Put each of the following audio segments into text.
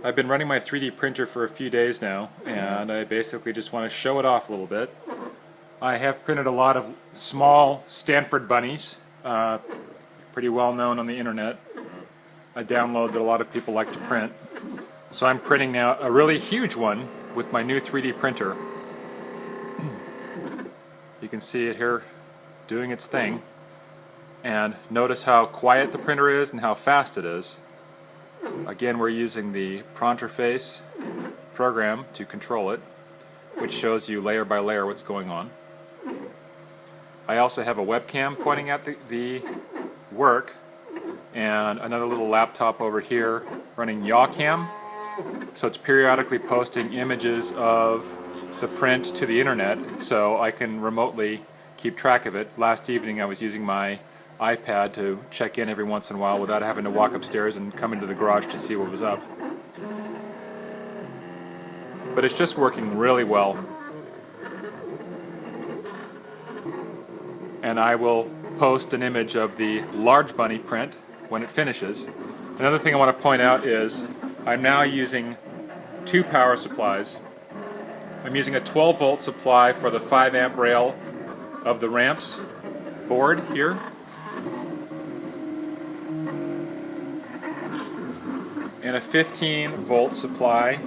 I've been running my 3D printer for a few days now, and I basically just want to show it off a little bit. I have printed a lot of small Stanford bunnies, pretty well known on the internet, a download that a lot of people like to print. So I'm printing now a really huge one with my new 3D printer. You can see it here doing its thing, and notice how quiet the printer is and how fast it is. Again, we're using the Pronterface program to control it, which shows you layer by layer what's going on. I also have a webcam pointing at the work, and another little laptop over here running Webcam, so it's periodically posting images of the print to the internet, so I can remotely keep track of it. Last evening I was using my iPad to check in every once in a while without having to walk upstairs and come into the garage to see what was up. But it's just working really well. And I will post an image of the large bunny print when it finishes. Another thing I want to point out is I'm now using two power supplies. I'm using a 12-volt supply for the 5-amp rail of the ramps board here, and a 15-volt supply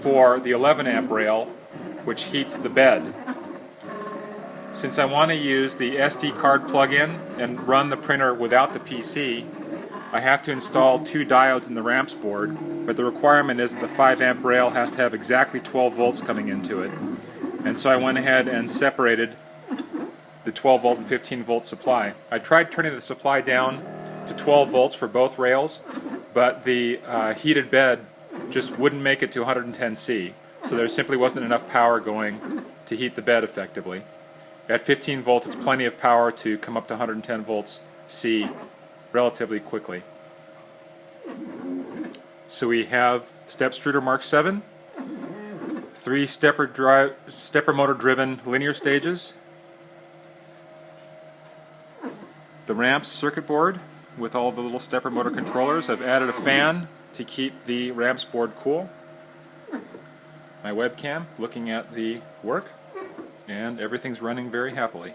for the 11-amp rail, which heats the bed. Since I want to use the SD card plug-in and run the printer without the PC, I have to install two diodes in the ramps board, but the requirement is that the 5-amp rail has to have exactly 12 volts coming into it. And so I went ahead and separated the 12-volt and 15-volt supply. I tried turning the supply down to 12 volts for both rails, but the heated bed just wouldn't make it to 110C, so there simply wasn't enough power going to heat the bed effectively. At 15 volts, it's plenty of power to come up to 110 volts C relatively quickly. So we have step extruder Mark 7, 3 stepper motor driven linear stages, the ramps circuit board with all the little stepper motor controllers. I've added a fan to keep the ramps board cool, my webcam looking at the work, and everything's running very happily.